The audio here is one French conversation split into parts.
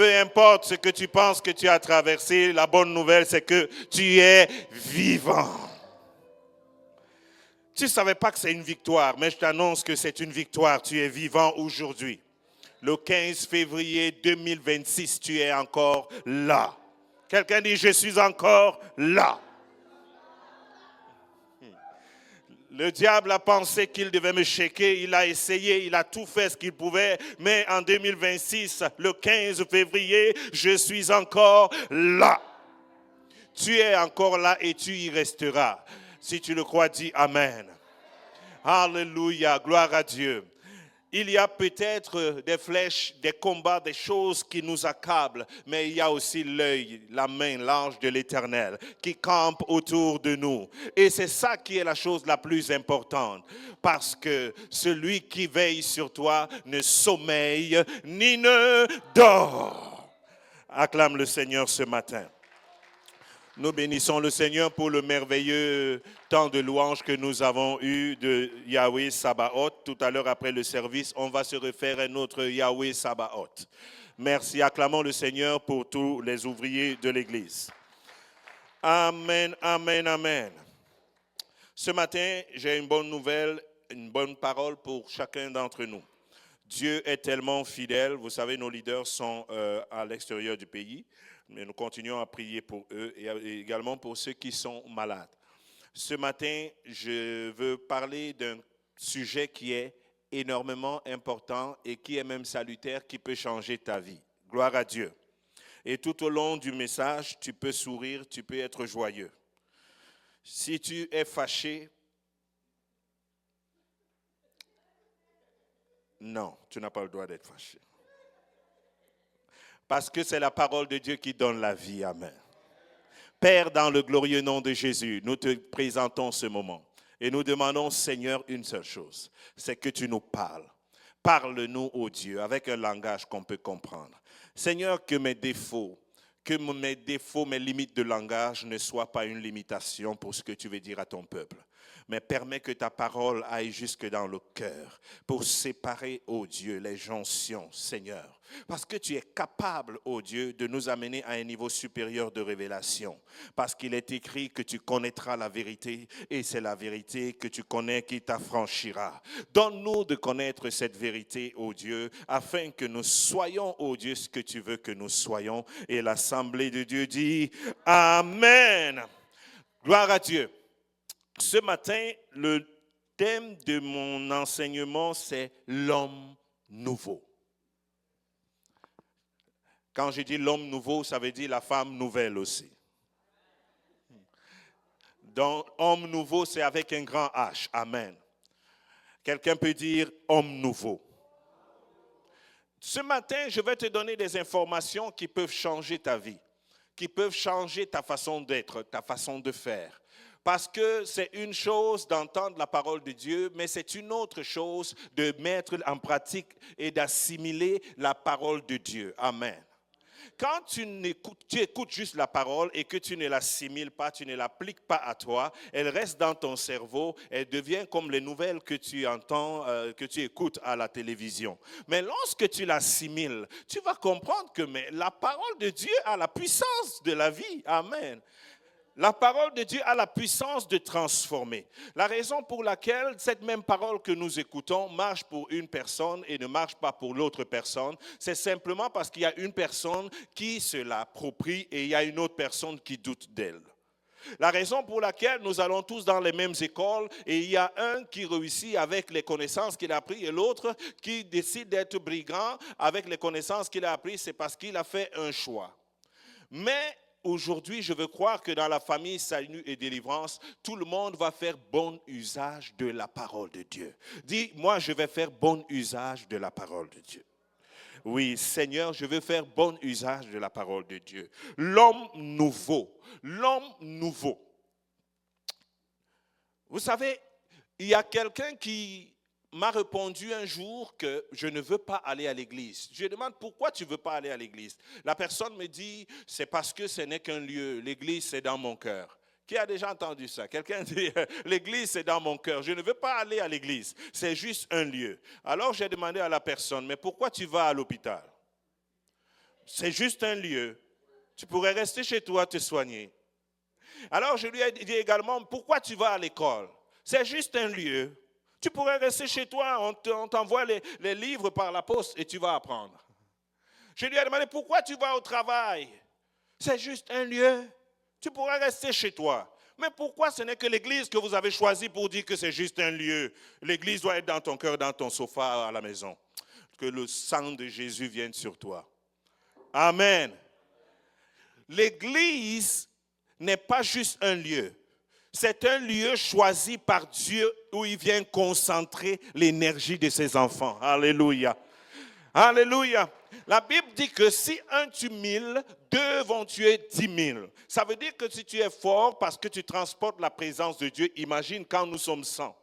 peu importe ce que tu penses que tu as traversé, la bonne nouvelle, c'est que tu es vivant. Tu ne savais pas que c'est une victoire, mais je t'annonce que c'est une victoire. Tu es vivant aujourd'hui. Le 15 février 2026, tu es encore là. Quelqu'un dit, je suis encore là. Le diable a pensé qu'il devait me shaker, il a essayé, il a tout fait ce qu'il pouvait, mais en 2026, le 15 février, je suis encore là. Tu es encore là et tu y resteras. Si tu le crois, dis Amen. Alléluia, gloire à Dieu. Il y a peut-être des flèches, des combats, des choses qui nous accablent, mais il y a aussi l'œil, la main, l'ange de l'Éternel qui campe autour de nous. Et c'est ça qui est la chose la plus importante, parce que celui qui veille sur toi ne sommeille ni ne dort. Acclame le Seigneur ce matin. Nous bénissons le Seigneur pour le merveilleux temps de louange que nous avons eu de Yahweh Sabaoth. Tout à l'heure après le service, on va se refaire à notre Yahweh Sabaoth. Merci, acclamons le Seigneur pour tous les ouvriers de l'Église. Amen, amen, amen. Ce matin, j'ai une bonne nouvelle, une bonne parole pour chacun d'entre nous. Dieu est tellement fidèle. Vous savez, nos leaders sont à l'extérieur du pays. Mais nous continuons à prier pour eux et également pour ceux qui sont malades. Ce matin, je veux parler d'un sujet qui est énormément important et qui est même salutaire, qui peut changer ta vie. Gloire à Dieu. Et tout au long du message, tu peux sourire, tu peux être joyeux. Si tu es fâché, non, tu n'as pas le droit d'être fâché. Parce que c'est la parole de Dieu qui donne la vie. Amen. Père, dans le glorieux nom de Jésus, nous te présentons ce moment. Et nous demandons, Seigneur, une seule chose. C'est que tu nous parles. Parle-nous, ô Dieu, avec un langage qu'on peut comprendre. Seigneur, que mes défauts, mes limites de langage ne soient pas une limitation pour ce que tu veux dire à ton peuple. Mais permets que ta parole aille jusque dans le cœur pour séparer, ô Dieu, les jonctions, Seigneur. Parce que tu es capable, ô Dieu, de nous amener à un niveau supérieur de révélation. Parce qu'il est écrit que tu connaîtras la vérité et c'est la vérité que tu connais qui t'affranchira. Donne-nous de connaître cette vérité, ô Dieu, afin que nous soyons, ô Dieu, ce que tu veux que nous soyons. Et l'Assemblée de Dieu dit Amen. Gloire à Dieu. Ce matin, le thème de mon enseignement, c'est l'homme nouveau. Quand je dis l'homme nouveau, ça veut dire la femme nouvelle aussi. Donc, homme nouveau, c'est avec un grand H. Amen. Quelqu'un peut dire homme nouveau. Ce matin, je vais te donner des informations qui peuvent changer ta vie, qui peuvent changer ta façon d'être, ta façon de faire. Parce que c'est une chose d'entendre la parole de Dieu, mais c'est une autre chose de mettre en pratique et d'assimiler la parole de Dieu. Amen. Quand tu écoutes juste la parole et que tu ne l'assimiles pas, tu ne l'appliques pas à toi, elle reste dans ton cerveau, elle devient comme les nouvelles que tu entends, que tu écoutes à la télévision. Mais lorsque tu l'assimiles, tu vas comprendre que la parole de Dieu a la puissance de la vie. Amen. La parole de Dieu a la puissance de transformer. La raison pour laquelle cette même parole que nous écoutons marche pour une personne et ne marche pas pour l'autre personne, c'est simplement parce qu'il y a une personne qui se l'approprie et il y a une autre personne qui doute d'elle. La raison pour laquelle nous allons tous dans les mêmes écoles et il y a un qui réussit avec les connaissances qu'il a apprises et l'autre qui décide d'être brigand avec les connaissances qu'il a apprises, c'est parce qu'il a fait un choix. Mais aujourd'hui, je veux croire que dans la famille Salut et Délivrance, tout le monde va faire bon usage de la parole de Dieu. Dis, moi, je vais faire bon usage de la parole de Dieu. Oui, Seigneur, je veux faire bon usage de la parole de Dieu. L'homme nouveau, l'homme nouveau. Vous savez, il y a quelqu'un qui m'a répondu un jour que je ne veux pas aller à l'église. Je demande pourquoi tu ne veux pas aller à l'église. La personne me dit, c'est parce que ce n'est qu'un lieu. L'église, c'est dans mon cœur. Qui a déjà entendu ça? Quelqu'un dit, l'église, c'est dans mon cœur. Je ne veux pas aller à l'église. C'est juste un lieu. Alors, j'ai demandé à la personne, mais pourquoi tu vas à l'hôpital? c'est juste un lieu. Tu pourrais rester chez toi, te soigner. Alors je lui ai dit également, pourquoi tu vas à l'école? C'est juste un lieu. Tu pourrais rester chez toi, on t'envoie les livres par la poste et tu vas apprendre. Je lui ai demandé, pourquoi tu vas au travail? C'est juste un lieu. Tu pourrais rester chez toi. Mais pourquoi ce n'est que l'église que vous avez choisie pour dire que c'est juste un lieu? L'église doit être dans ton cœur, dans ton sofa à la maison. Que le sang de Jésus vienne sur toi. Amen. L'église n'est pas juste un lieu. C'est un lieu choisi par Dieu où il vient concentrer l'énergie de ses enfants. Alléluia. Alléluia. La Bible dit que si un tue 1000, deux vont tuer 10 000. Ça veut dire que si tu es fort parce que tu transportes la présence de Dieu, imagine quand nous sommes 100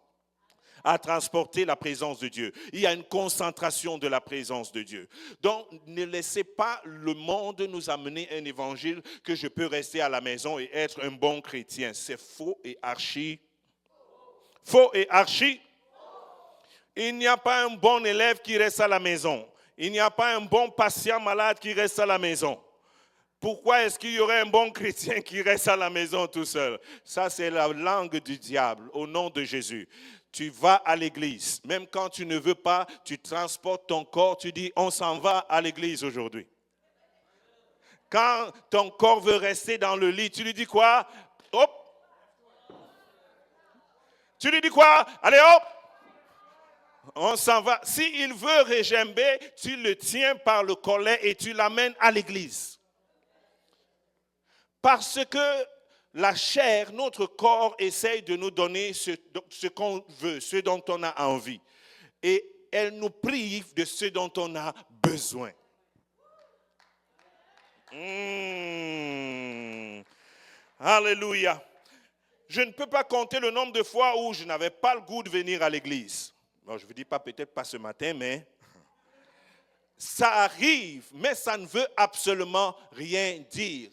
à transporter la présence de Dieu. Il y a une concentration de la présence de Dieu. Donc, ne laissez pas le monde nous amener un évangile que je peux rester à la maison et être un bon chrétien. C'est faux et archi. Faux et archi. Il n'y a pas un bon élève qui reste à la maison. Il n'y a pas un bon patient malade qui reste à la maison. Pourquoi est-ce qu'il y aurait un bon chrétien qui reste à la maison tout seul? Ça, c'est la langue du diable, au nom de Jésus. Tu vas à l'église. Même quand tu ne veux pas, tu transportes ton corps, tu dis, on s'en va à l'église aujourd'hui. Quand ton corps veut rester dans le lit, tu lui dis quoi? Hop! Tu lui dis quoi? Allez, hop! On s'en va. S'il veut régimber, tu le tiens par le collet et tu l'amènes à l'église. Parce que la chair, notre corps, essaye de nous donner ce qu'on veut, ce dont on a envie. Et elle nous prive de ce dont on a besoin. Alléluia. Je ne peux pas compter le nombre de fois où je n'avais pas le goût de venir à l'église. Bon, je ne vous dis pas peut-être pas ce matin, mais ça arrive, mais ça ne veut absolument rien dire.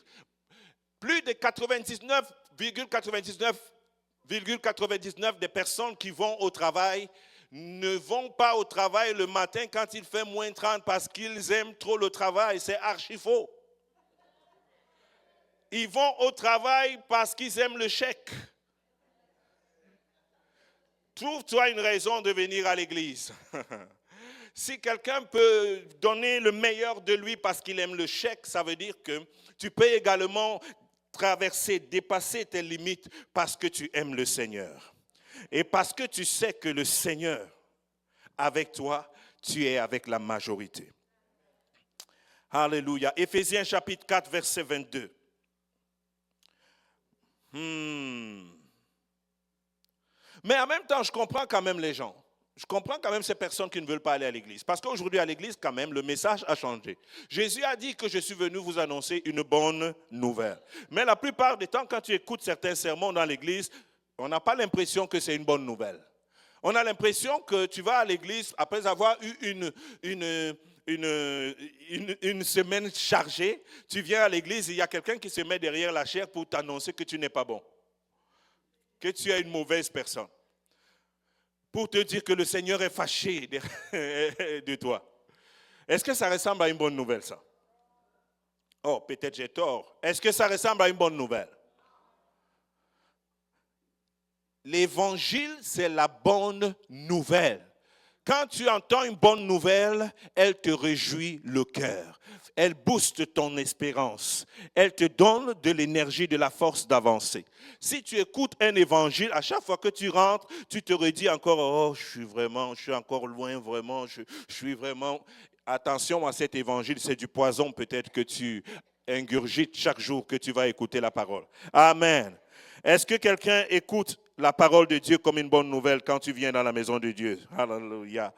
Plus de 99,99% des personnes qui vont au travail ne vont pas au travail le matin quand il fait moins 30 parce qu'ils aiment trop le travail. C'est archi faux. Ils vont au travail parce qu'ils aiment le chèque. Trouve-toi une raison de venir à l'église. Si quelqu'un peut donner le meilleur de lui parce qu'il aime le chèque, ça veut dire que tu peux également traverser, dépasser tes limites parce que tu aimes le Seigneur. Et parce que tu sais que le Seigneur, avec toi, tu es avec la majorité. Alléluia. Éphésiens chapitre 4, verset 22. Mais en même temps, je comprends quand même les gens. Je comprends quand même ces personnes qui ne veulent pas aller à l'église. Parce qu'aujourd'hui, à l'église, quand même, le message a changé. Jésus a dit que je suis venu vous annoncer une bonne nouvelle. Mais la plupart du temps, quand tu écoutes certains sermons dans l'église, on n'a pas l'impression que c'est une bonne nouvelle. On a l'impression que tu vas à l'église après avoir eu une semaine chargée. Tu viens à l'église et il y a quelqu'un qui se met derrière la chaire pour t'annoncer que tu n'es pas bon. Que tu es une mauvaise personne. Pour te dire que le Seigneur est fâché de toi. Est-ce que ça ressemble à une bonne nouvelle, ça? Oh, peut-être j'ai tort. Est-ce que ça ressemble à une bonne nouvelle? L'évangile, c'est la bonne nouvelle. Quand tu entends une bonne nouvelle, elle te réjouit le cœur. Elle booste ton espérance. Elle te donne de l'énergie, de la force d'avancer. Si tu écoutes un évangile, à chaque fois que tu rentres, tu te redis encore, oh, je suis encore loin, vraiment, je suis vraiment... Attention à cet évangile, c'est du poison peut-être que tu ingurgites chaque jour que tu vas écouter la parole. Amen. Est-ce que quelqu'un écoute la parole de Dieu comme une bonne nouvelle quand tu viens dans la maison de Dieu? Alléluia.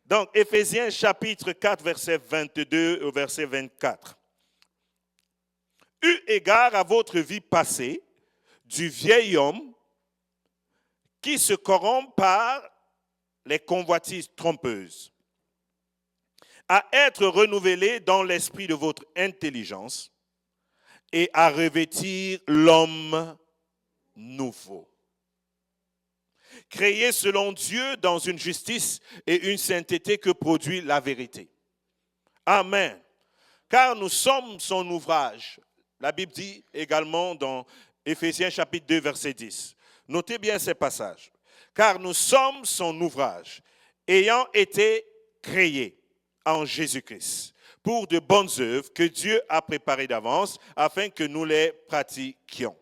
Donc, Éphésiens chapitre 4, verset 22 au verset 24. Eu égard à votre vie passée, du vieil homme qui se corrompt par les convoitises trompeuses, à être renouvelé dans l'esprit de votre intelligence et à revêtir l'homme nouveau, créé selon Dieu dans une justice et une sainteté que produit la vérité. Amen. car nous sommes son ouvrage. La Bible dit également dans Éphésiens chapitre 2, verset 10. Notez bien ces passages. Car nous sommes son ouvrage, ayant été créés en Jésus-Christ, pour de bonnes œuvres que Dieu a préparées d'avance, afin que nous les pratiquions.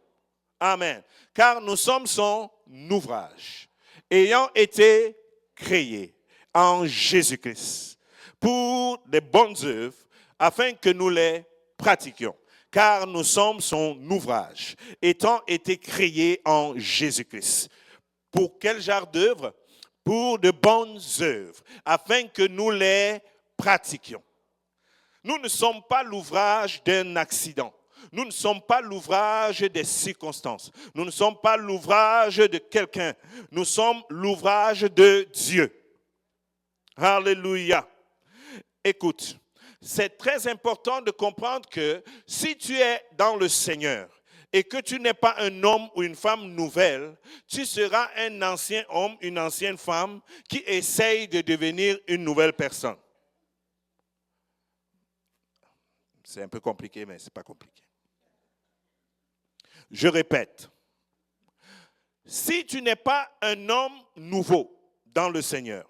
Amen. Car nous sommes son ouvrage, ayant été créés en Jésus-Christ, pour de bonnes œuvres, afin que nous les pratiquions. Car nous sommes son ouvrage, étant été créés en Jésus-Christ. Pour quel genre d'œuvre? Pour de bonnes œuvres, afin que nous les pratiquions. Nous ne sommes pas l'ouvrage d'un accident. Nous ne sommes pas l'ouvrage des circonstances. Nous ne sommes pas l'ouvrage de quelqu'un. Nous sommes l'ouvrage de Dieu. Alléluia. Écoute, c'est très important de comprendre que si tu es dans le Seigneur et que tu n'es pas un homme ou une femme nouvelle, tu seras un ancien homme, une ancienne femme qui essaye de devenir une nouvelle personne. C'est un peu compliqué, mais ce n'est pas compliqué. Je répète, si tu n'es pas un homme nouveau dans le Seigneur,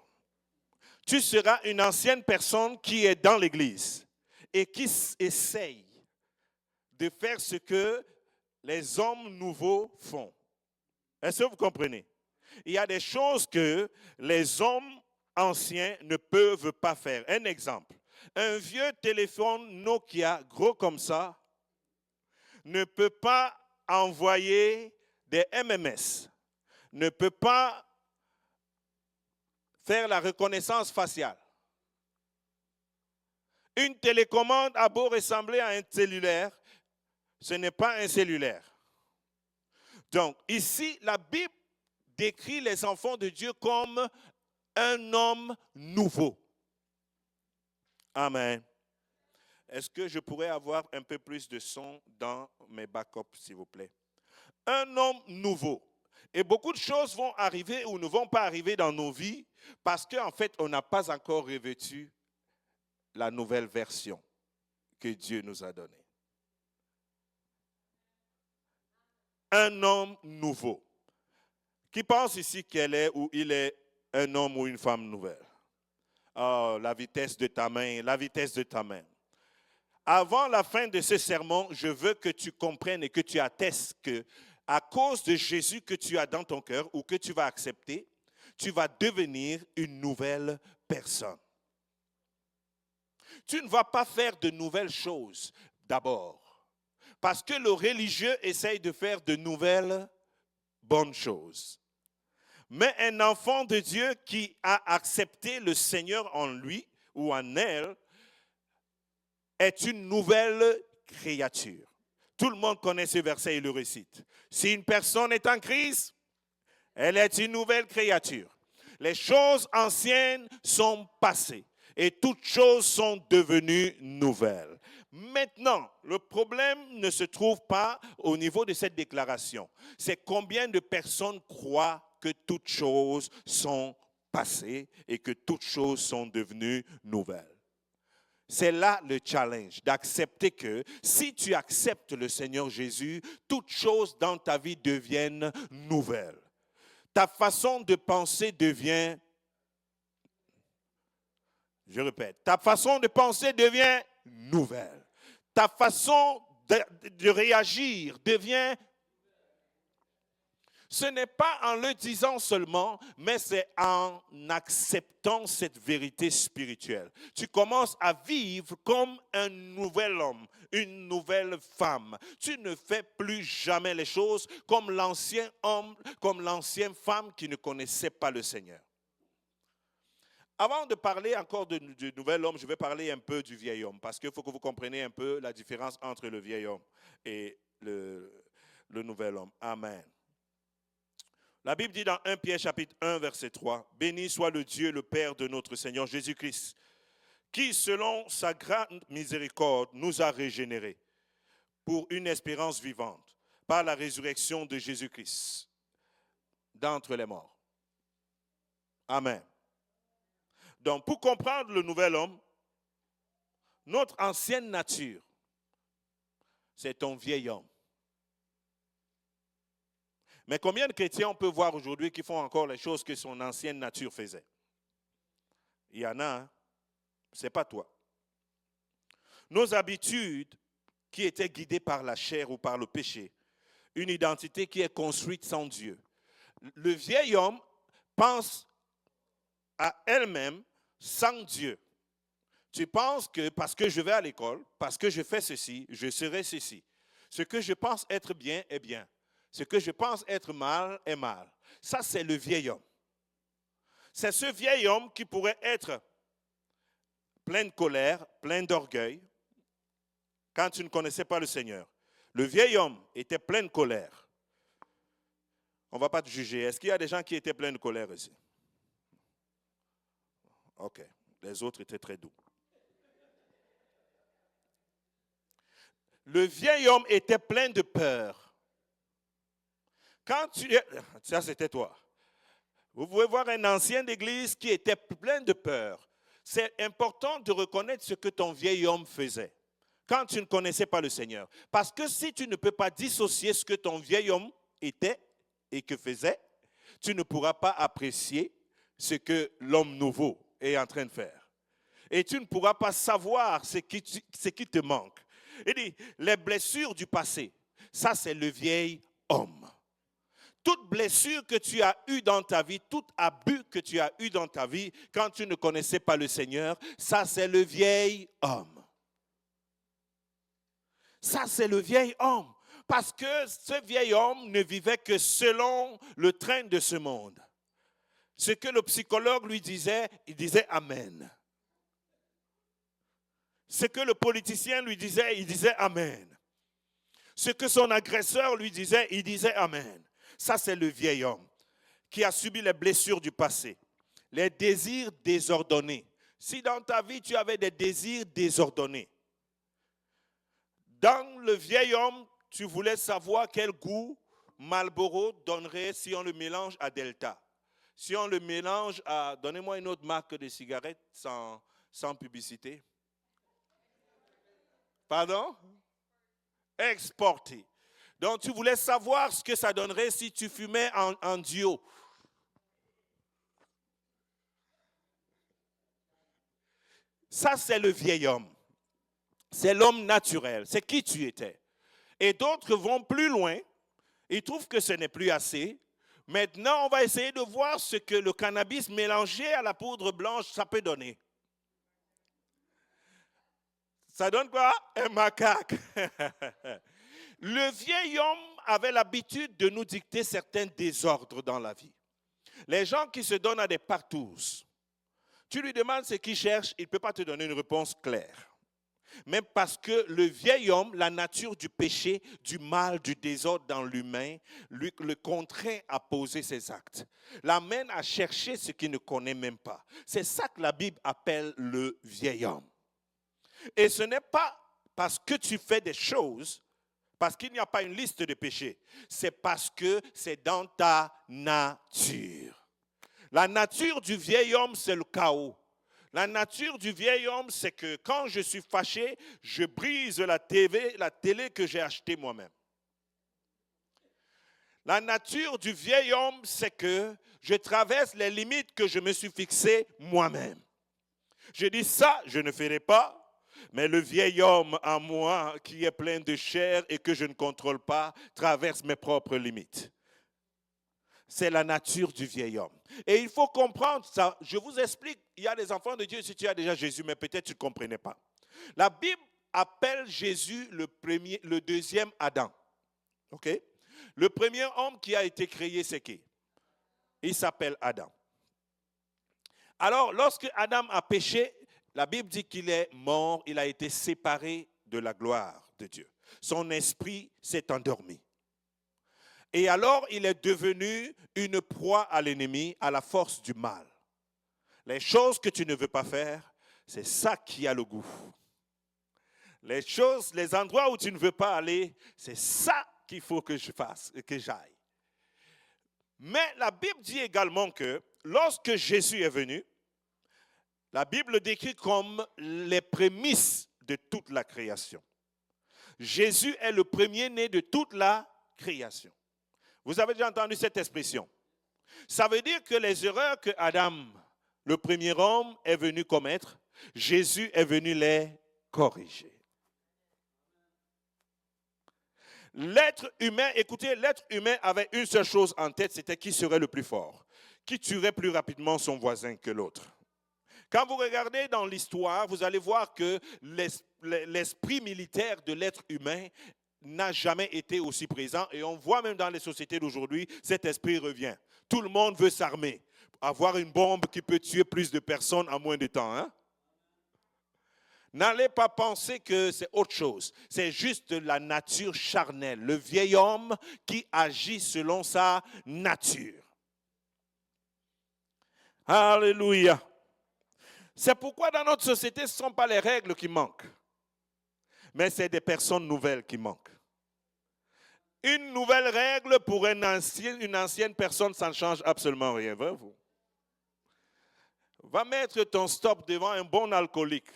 tu seras une ancienne personne qui est dans l'Église et qui essaye de faire ce que les hommes nouveaux font. Est-ce que vous comprenez? Il y a des choses que les hommes anciens ne peuvent pas faire. Un exemple, un vieux téléphone Nokia gros comme ça ne peut pas envoyer des MMS, ne peut pas faire la reconnaissance faciale. Une télécommande a beau ressembler à un cellulaire, ce n'est pas un cellulaire. Donc, ici, la Bible décrit les enfants de Dieu comme un homme nouveau. Amen. Est-ce que je pourrais avoir un peu plus de son dans mes backups, s'il vous plaît? Un homme nouveau. Et beaucoup de choses vont arriver ou ne vont pas arriver dans nos vies parce qu'en fait, on n'a pas encore revêtu la nouvelle version que Dieu nous a donnée. Un homme nouveau. Qui pense ici qu'elle est ou il est un homme ou une femme nouvelle? Oh, la vitesse de ta main, la vitesse de ta main. Avant la fin de ce sermon, je veux que tu comprennes et que tu attestes que à cause de Jésus que tu as dans ton cœur ou que tu vas accepter, tu vas devenir une nouvelle personne. Tu ne vas pas faire de nouvelles choses d'abord. Parce que le religieux essaye de faire de nouvelles bonnes choses. Mais un enfant de Dieu qui a accepté le Seigneur en lui ou en elle est une nouvelle créature. Tout le monde connaît ce verset et le récite. Si une personne est en crise, elle est une nouvelle créature. Les choses anciennes sont passées et toutes choses sont devenues nouvelles. Maintenant, le problème ne se trouve pas au niveau de cette déclaration. C'est combien de personnes croient que toutes choses sont passées et que toutes choses sont devenues nouvelles. C'est là le challenge, d'accepter que si tu acceptes le Seigneur Jésus, toutes choses dans ta vie deviennent nouvelles. Ta façon de penser devient, je répète, ta façon de penser devient nouvelle. Ta façon de réagir devient. Ce n'est pas en le disant seulement, mais c'est en acceptant cette vérité spirituelle. Tu commences à vivre comme un nouvel homme, une nouvelle femme. Tu ne fais plus jamais les choses comme l'ancien homme, comme l'ancienne femme qui ne connaissait pas le Seigneur. Avant de parler encore du nouvel homme, je vais parler un peu du vieil homme, parce qu'il faut que vous compreniez un peu la différence entre le vieil homme et le nouvel homme. Amen. La Bible dit dans 1 Pierre chapitre 1 verset 3, « Béni soit le Dieu, le Père de notre Seigneur Jésus-Christ, qui selon sa grande miséricorde nous a régénérés pour une espérance vivante par la résurrection de Jésus-Christ d'entre les morts. » Amen. Donc, pour comprendre le nouvel homme, Notre ancienne nature, c'est ton vieil homme. Mais combien de chrétiens on peut voir aujourd'hui qui font encore les choses que son ancienne nature faisait? Il y en a, hein? Ce n'est pas toi. Nos habitudes qui étaient guidées par la chair ou par le péché, une identité qui est construite sans Dieu. Le vieil homme pense à elle-même sans Dieu. Tu penses que parce que je vais à l'école, parce que je fais ceci, je serai ceci. Ce que je pense être bien est bien. Ce que je pense être mal est mal. Ça, c'est le vieil homme. C'est ce vieil homme qui pourrait être plein de colère, plein d'orgueil, quand tu ne connaissais pas le Seigneur. Le vieil homme était plein de colère. On ne va pas te juger. Est-ce qu'il y a des gens qui étaient pleins de colère ici? Ok. Les autres étaient très doux. Le vieil homme était plein de peur. Quand tu es... Ça, c'était toi. Vous pouvez voir un ancien d'église qui était plein de peur. C'est important de reconnaître ce que ton vieil homme faisait quand tu ne connaissais pas le Seigneur. Parce que si tu ne peux pas dissocier ce que ton vieil homme était et que faisait, tu ne pourras pas apprécier ce que l'homme nouveau est en train de faire. Et tu ne pourras pas savoir ce qui te manque. Il dit, les blessures du passé, ça c'est le vieil homme. Toute blessure que tu as eue dans ta vie, tout abus que tu as eu dans ta vie, quand tu ne connaissais pas le Seigneur, ça c'est le vieil homme. Ça c'est le vieil homme. Parce que ce vieil homme ne vivait que selon le train de ce monde. Ce que le psychologue lui disait, il disait Amen. Ce que le politicien lui disait, il disait Amen. Ce que son agresseur lui disait, il disait Amen. Ça, c'est le vieil homme qui a subi les blessures du passé. Les désirs désordonnés. Si dans ta vie, tu avais des désirs désordonnés, dans le vieil homme, tu voulais savoir quel goût Marlboro donnerait si on le mélange à Delta. Si on le mélange à... Donnez-moi une autre marque de cigarettes sans publicité. Pardon? Exporté. Donc, tu voulais savoir ce que ça donnerait si tu fumais en duo. Ça, c'est le vieil homme. C'est l'homme naturel. C'est qui tu étais. Et d'autres vont plus loin. Ils trouvent que ce n'est plus assez. Maintenant, on va essayer de voir ce que le cannabis mélangé à la poudre blanche, ça peut donner. Ça donne quoi? Un macaque. Le vieil homme avait l'habitude de nous dicter certains désordres dans la vie. Les gens qui se donnent à des partous, tu lui demandes ce qu'il cherche, il ne peut pas te donner une réponse claire. Même parce que le vieil homme, la nature du péché, du mal, du désordre dans l'humain, le contraint à poser ses actes. L'amène à chercher ce qu'il ne connaît même pas. C'est ça que la Bible appelle le vieil homme. Et ce n'est pas parce que tu fais des choses, parce qu'il n'y a pas une liste de péchés. C'est parce que c'est dans ta nature. La nature du vieil homme, c'est le chaos. La nature du vieil homme, c'est que quand je suis fâché, je brise la télé que j'ai achetée moi-même. La nature du vieil homme, c'est que je traverse les limites que je me suis fixées moi-même. Je dis ça, je ne ferai pas. Mais le vieil homme en moi, qui est plein de chair et que je ne contrôle pas, traverse mes propres limites. C'est la nature du vieil homme. Et il faut comprendre ça. Je vous explique, il y a des enfants de Dieu si tu as déjà Jésus, mais peut-être tu ne comprenais pas. La Bible appelle Jésus le deuxième Adam. OK? Le premier homme qui a été créé, c'est qui? Il s'appelle Adam. Alors, lorsque Adam a péché, la Bible dit qu'il est mort, il a été séparé de la gloire de Dieu. Son esprit s'est endormi. Et alors, il est devenu une proie à l'ennemi, à la force du mal. Les choses que tu ne veux pas faire, c'est ça qui a le goût. Les endroits où tu ne veux pas aller, c'est ça qu'il faut que je fasse, que j'aille. Mais la Bible dit également que lorsque Jésus est venu, la Bible décrit comme les prémices de toute la création. Jésus est le premier-né de toute la création. Vous avez déjà entendu cette expression. Ça veut dire que les erreurs que Adam, le premier homme, est venu commettre, Jésus est venu les corriger. L'être humain, écoutez, l'être humain avait une seule chose en tête, c'était qui serait le plus fort, qui tuerait plus rapidement son voisin que l'autre. Quand vous regardez dans l'histoire, vous allez voir que l'esprit militaire de l'être humain n'a jamais été aussi présent. Et on voit même dans les sociétés d'aujourd'hui, cet esprit revient. Tout le monde veut s'armer, avoir une bombe qui peut tuer plus de personnes en moins de temps. Hein? N'allez pas penser que c'est autre chose. C'est juste la nature charnelle, le vieil homme qui agit selon sa nature. Alléluia. C'est pourquoi dans notre société, ce ne sont pas les règles qui manquent, mais c'est des personnes nouvelles qui manquent. Une nouvelle règle pour une ancienne personne, ça ne change absolument rien. Vous. Va mettre ton stop devant un bon alcoolique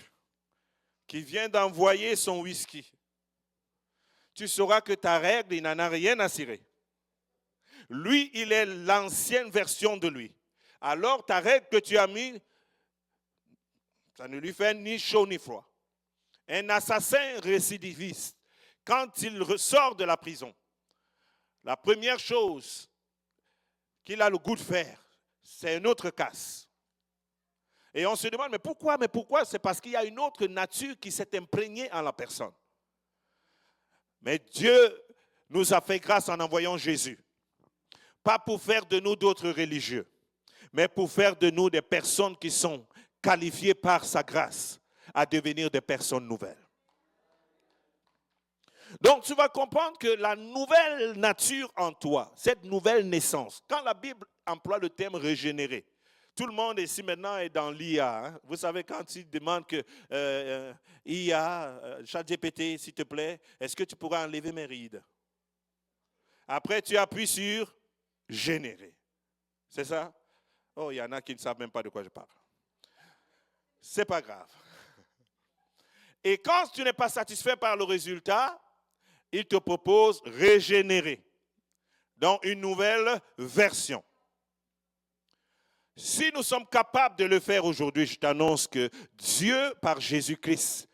qui vient d'envoyer son whisky. Tu sauras que ta règle, il n'en a rien à cirer. Lui, il est l'ancienne version de lui. Alors, ta règle que tu as mise, ça ne lui fait ni chaud ni froid. Un assassin récidiviste, quand il ressort de la prison, la première chose qu'il a le goût de faire, c'est une autre casse. Et on se demande, mais pourquoi? C'est parce qu'il y a une autre nature qui s'est imprégnée en la personne. Mais Dieu nous a fait grâce en envoyant Jésus. Pas pour faire de nous d'autres religieux, mais pour faire de nous des personnes qui sont qualifiées par sa grâce à devenir des personnes nouvelles. Donc tu vas comprendre que la nouvelle nature en toi, cette nouvelle naissance, quand la Bible emploie le terme régénérer, tout le monde ici maintenant est dans l'IA. Hein? Vous savez, quand ils demandent que IA, ChatGPT, s'il te plaît, est-ce que tu pourras enlever mes rides? Après, tu appuies sur générer. C'est ça? Oh, il y en a qui ne savent même pas de quoi je parle. C'est pas grave. Et quand tu n'es pas satisfait par le résultat, il te propose régénérer. Donc, une nouvelle version. Si nous sommes capables de le faire aujourd'hui, je t'annonce que Dieu, par Jésus-Christ,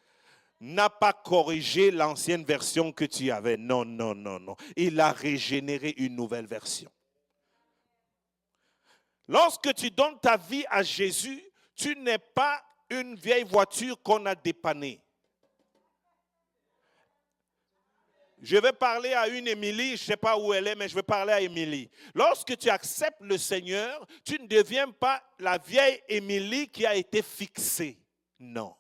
n'a pas corrigé l'ancienne version que tu avais. Non. Il a régénéré une nouvelle version. Lorsque tu donnes ta vie à Jésus, tu n'es pas une vieille voiture qu'on a dépannée. Je vais parler à une Émilie, je ne sais pas où elle est, mais je vais parler à Émilie. Lorsque tu acceptes le Seigneur, tu ne deviens pas la vieille Émilie qui a été fixée. Non.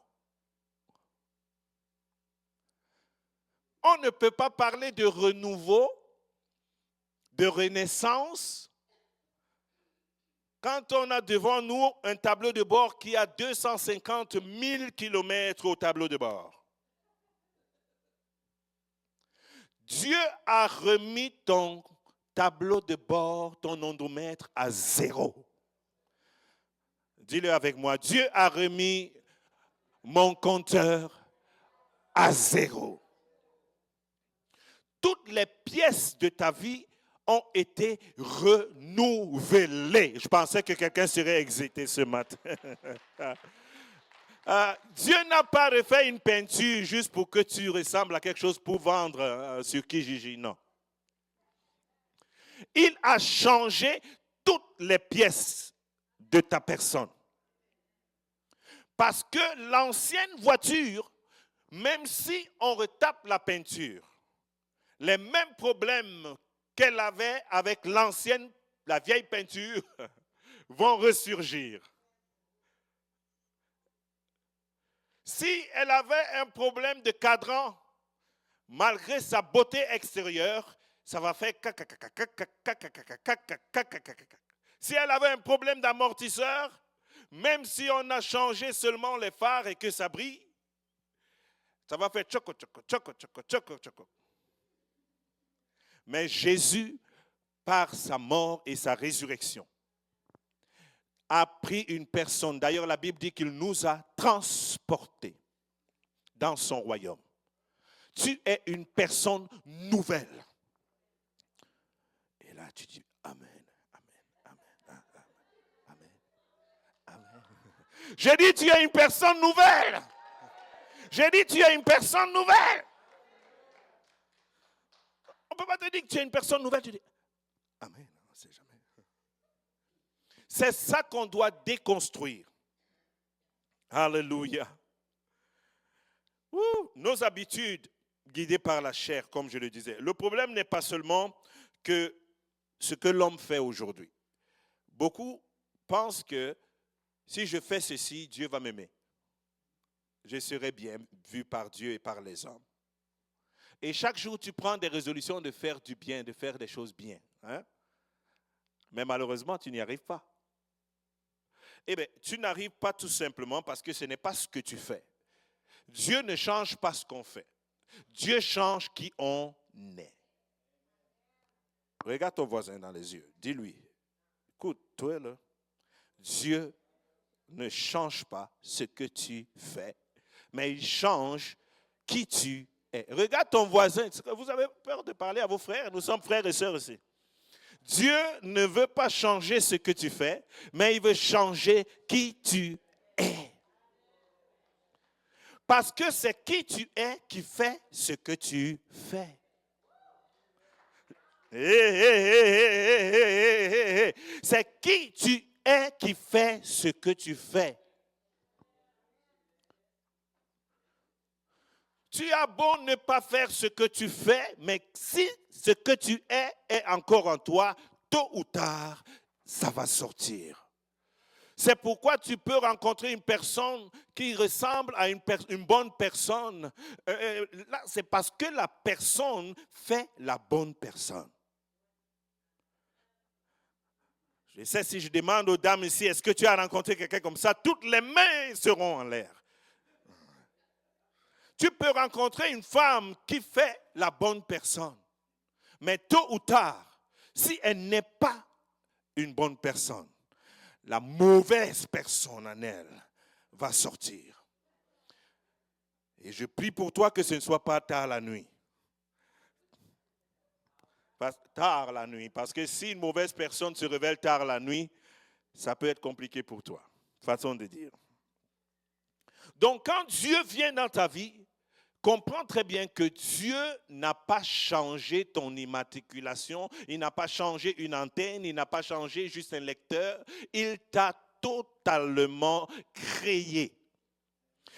On ne peut pas parler de renouveau, de renaissance, quand on a devant nous un tableau de bord qui a 250 000 kilomètres au tableau de bord. Dieu a remis ton tableau de bord, ton ondomètre à 0. Dis-le avec moi. Dieu a remis mon compteur à 0. Toutes les pièces de ta vie ont été renouvelées. Je pensais que quelqu'un serait excité ce matin. Dieu n'a pas refait une peinture juste pour que tu ressembles à quelque chose pour vendre sur Kijiji, non. Il a changé toutes les pièces de ta personne. Parce que l'ancienne voiture, même si on retape la peinture, les mêmes problèmes qu'elle avait avec la vieille peinture, vont ressurgir. Si elle avait un problème de cadran, malgré sa beauté extérieure, ça va faire Si elle avait un problème d'amortisseur, même si on a changé seulement les phares et que ça brille, ça va faire choco. Mais Jésus, par sa mort et sa résurrection, a pris une personne. D'ailleurs, la Bible dit qu'il nous a transportés dans son royaume. Tu es une personne nouvelle. Et là, tu dis Amen, Amen, Amen, Amen, Amen. J'ai dit, tu es une personne nouvelle. J'ai dit, tu es une personne nouvelle. On ne peut pas te dire que tu es une personne nouvelle. Tu dis Amen, on ne sait jamais. C'est ça qu'on doit déconstruire. Alléluia. Nos habitudes guidées par la chair, comme je le disais. Le problème n'est pas seulement que ce que l'homme fait aujourd'hui. Beaucoup pensent que si je fais ceci, Dieu va m'aimer. Je serai bien vu par Dieu et par les hommes. Et chaque jour, tu prends des résolutions de faire du bien, de faire des choses bien. Hein? Mais malheureusement, tu n'y arrives pas. Eh bien, tu n'arrives pas tout simplement parce que ce n'est pas ce que tu fais. Dieu ne change pas ce qu'on fait. Dieu change qui on est. Regarde ton voisin dans les yeux. Dis-lui, écoute, toi là, Dieu ne change pas ce que tu fais, mais il change qui tu es. Regarde ton voisin. Vous avez peur de parler à vos frères? Nous sommes frères et sœurs ici. Dieu ne veut pas changer ce que tu fais, mais il veut changer qui tu es. Parce que c'est qui tu es qui fait ce que tu fais. C'est qui tu es qui fait ce que tu fais. Tu as beau ne pas faire ce que tu fais, mais si ce que tu es encore en toi, tôt ou tard, ça va sortir. C'est pourquoi tu peux rencontrer une personne qui ressemble à une bonne personne. Là, c'est parce que la personne fait la bonne personne. Je sais, si je demande aux dames ici, est-ce que tu as rencontré quelqu'un comme ça? Toutes les mains seront en l'air. Tu peux rencontrer une femme qui fait la bonne personne. Mais tôt ou tard, si elle n'est pas une bonne personne, la mauvaise personne en elle va sortir. Et je prie pour toi que ce ne soit pas tard la nuit. Tard la nuit. Parce que si une mauvaise personne se révèle tard la nuit, ça peut être compliqué pour toi. Façon de dire. Donc quand Dieu vient dans ta vie, comprends très bien que Dieu n'a pas changé ton immatriculation, il n'a pas changé une antenne, il n'a pas changé juste un lecteur, il t'a totalement créé.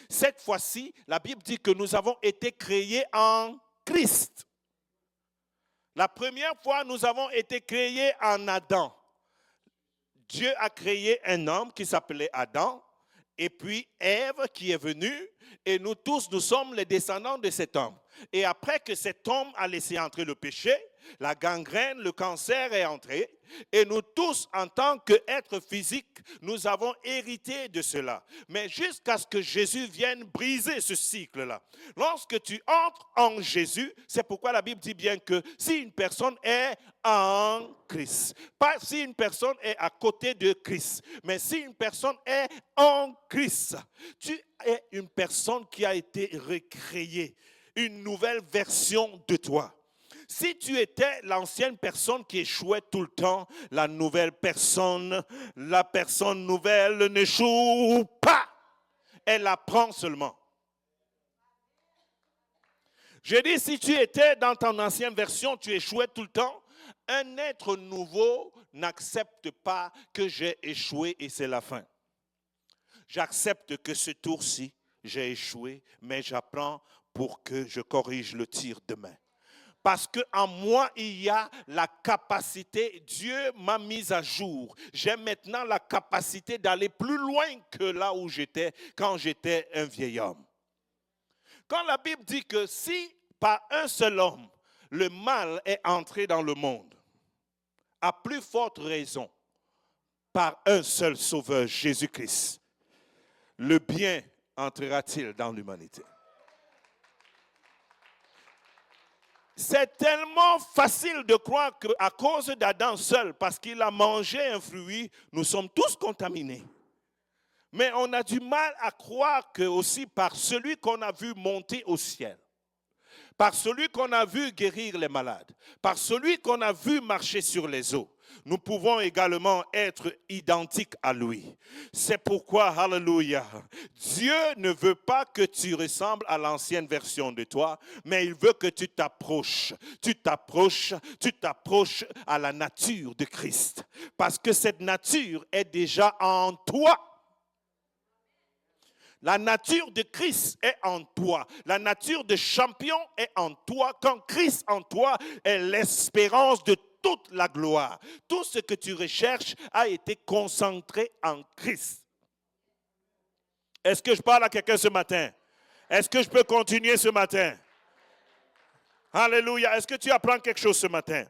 Cette fois-ci, la Bible dit que nous avons été créés en Christ. La première fois, nous avons été créés en Adam. Dieu a créé un homme qui s'appelait Adam, et puis Ève qui est venue, et nous tous, nous sommes les descendants de cet homme. Et après que cet homme a laissé entrer le péché, la gangrène, le cancer est entré, et nous tous, en tant qu'êtres physiques, nous avons hérité de cela. Mais jusqu'à ce que Jésus vienne briser ce cycle-là. Lorsque tu entres en Jésus, c'est pourquoi la Bible dit bien que si une personne est en Christ, pas si une personne est à côté de Christ, mais si une personne est en Christ, tu es une personne qui a été recréée, une nouvelle version de toi. Si tu étais l'ancienne personne qui échouait tout le temps, la personne nouvelle n'échoue pas. Elle apprend seulement. Je dis, si tu étais dans ton ancienne version, tu échouais tout le temps, un être nouveau n'accepte pas que j'ai échoué et c'est la fin. J'accepte que ce tour-ci, j'ai échoué, mais j'apprends pour que je corrige le tir demain. Parce qu'en moi, il y a la capacité, Dieu m'a mis à jour. J'ai maintenant la capacité d'aller plus loin que là où j'étais quand j'étais un vieil homme. Quand la Bible dit que si par un seul homme, le mal est entré dans le monde, à plus forte raison, par un seul sauveur, Jésus-Christ, le bien entrera-t-il dans l'humanité? C'est tellement facile de croire qu'à cause d'Adam seul, parce qu'il a mangé un fruit, nous sommes tous contaminés. Mais on a du mal à croire que aussi par celui qu'on a vu monter au ciel, par celui qu'on a vu guérir les malades, par celui qu'on a vu marcher sur les eaux, nous pouvons également être identiques à lui. C'est pourquoi, hallelujah, Dieu ne veut pas que tu ressembles à l'ancienne version de toi, mais il veut que tu t'approches à la nature de Christ. Parce que cette nature est déjà en toi. La nature de Christ est en toi. La nature de champion est en toi. Quand Christ en toi est l'espérance de toute la gloire. Tout ce que tu recherches a été concentré en Christ. Est-ce que je parle à quelqu'un ce matin? Est-ce que je peux continuer ce matin? Alléluia. Est-ce que tu apprends quelque chose ce matin?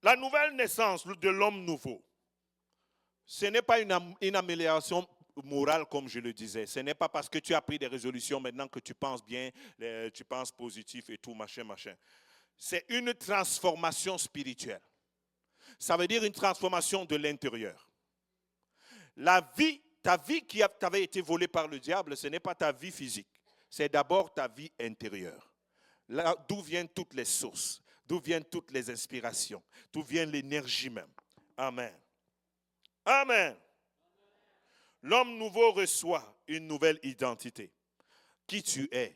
La nouvelle naissance de l'homme nouveau. Ce n'est pas une amélioration morale, comme je le disais. Ce n'est pas parce que tu as pris des résolutions maintenant que tu penses bien, tu penses positif et tout, machin. C'est une transformation spirituelle. Ça veut dire une transformation de l'intérieur. Ta vie qui t'avait été volée par le diable, ce n'est pas ta vie physique. C'est d'abord ta vie intérieure. Là, d'où viennent toutes les sources, d'où viennent toutes les inspirations, d'où vient l'énergie même. Amen. Amen. L'homme nouveau reçoit une nouvelle identité. Qui tu es.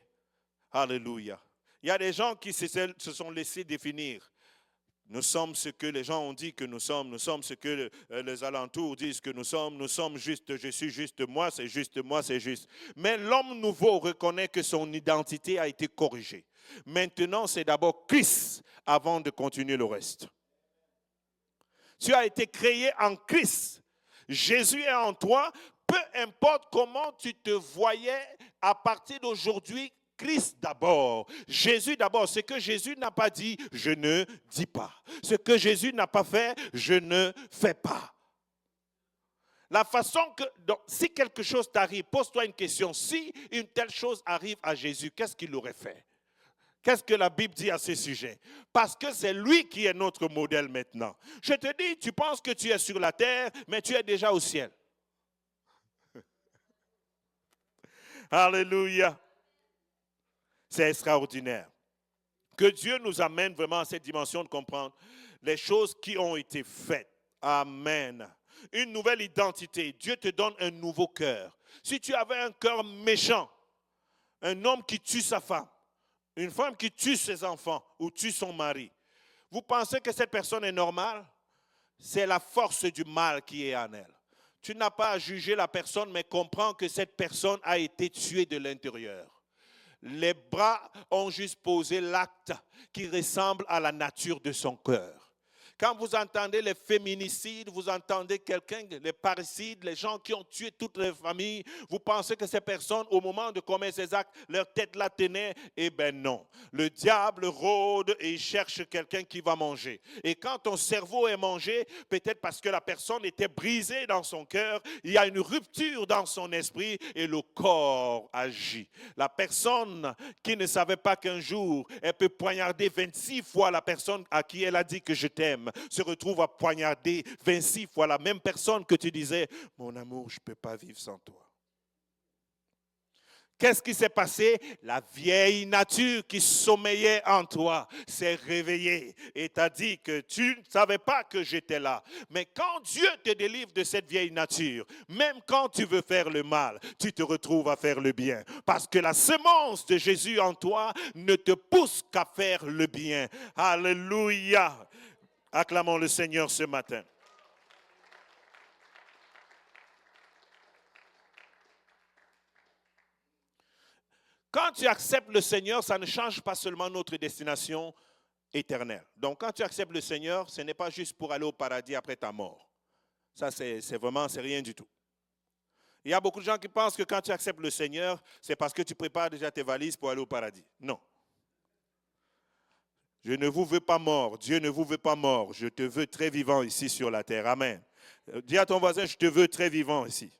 Alléluia. Il y a des gens qui se sont laissés définir. Nous sommes ce que les gens ont dit que nous sommes ce que les alentours disent que nous sommes juste, je suis juste, moi c'est juste, moi c'est juste. Mais l'homme nouveau reconnaît que son identité a été corrigée. Maintenant, c'est d'abord Christ avant de continuer le reste. Tu as été créé en Christ. Jésus est en toi, peu importe comment tu te voyais à partir d'aujourd'hui, Christ d'abord, Jésus d'abord. Ce que Jésus n'a pas dit, je ne dis pas. Ce que Jésus n'a pas fait, je ne fais pas. La façon que, donc, si quelque chose t'arrive, pose-toi une question. Si une telle chose arrive à Jésus, qu'est-ce qu'il aurait fait? Qu'est-ce que la Bible dit à ce sujet? Parce que c'est lui qui est notre modèle maintenant. Je te dis, tu penses que tu es sur la terre, mais tu es déjà au ciel. Alléluia. C'est extraordinaire. Que Dieu nous amène vraiment à cette dimension de comprendre les choses qui ont été faites. Amen. Une nouvelle identité. Dieu te donne un nouveau cœur. Si tu avais un cœur méchant, un homme qui tue sa femme, une femme qui tue ses enfants ou tue son mari, vous pensez que cette personne est normale? C'est la force du mal qui est en elle. Tu n'as pas à juger la personne, mais comprends que cette personne a été tuée de l'intérieur. Les bras ont juste posé l'acte qui ressemble à la nature de son cœur. Quand vous entendez les féminicides, vous entendez quelqu'un, les parricides, les gens qui ont tué toutes les familles, vous pensez que ces personnes, au moment de commettre ces actes, leur tête la tenait? Eh bien non. Le diable rôde et il cherche quelqu'un qui va manger. Et quand ton cerveau est mangé, peut-être parce que la personne était brisée dans son cœur, il y a une rupture dans son esprit et le corps agit. La personne qui ne savait pas qu'un jour, elle peut poignarder 26 fois la personne à qui elle a dit que je t'aime, se retrouve à poignarder 26 fois la même personne que tu disais, mon amour, je ne peux pas vivre sans toi. Qu'est-ce qui s'est passé? La vieille nature qui sommeillait en toi s'est réveillée et t'a dit que tu ne savais pas que j'étais là. Mais quand Dieu te délivre de cette vieille nature, même quand tu veux faire le mal, tu te retrouves à faire le bien. Parce que la semence de Jésus en toi ne te pousse qu'à faire le bien. Alléluia! Acclamons le Seigneur ce matin. Quand tu acceptes le Seigneur, ça ne change pas seulement notre destination éternelle. Donc quand tu acceptes le Seigneur, ce n'est pas juste pour aller au paradis après ta mort. Ça, c'est rien du tout. Il y a beaucoup de gens qui pensent que quand tu acceptes le Seigneur, c'est parce que tu prépares déjà tes valises pour aller au paradis. Non. Je ne vous veux pas mort. Dieu ne vous veut pas mort. Je te veux très vivant ici sur la terre. Amen. Dis à ton voisin, je te veux très vivant ici.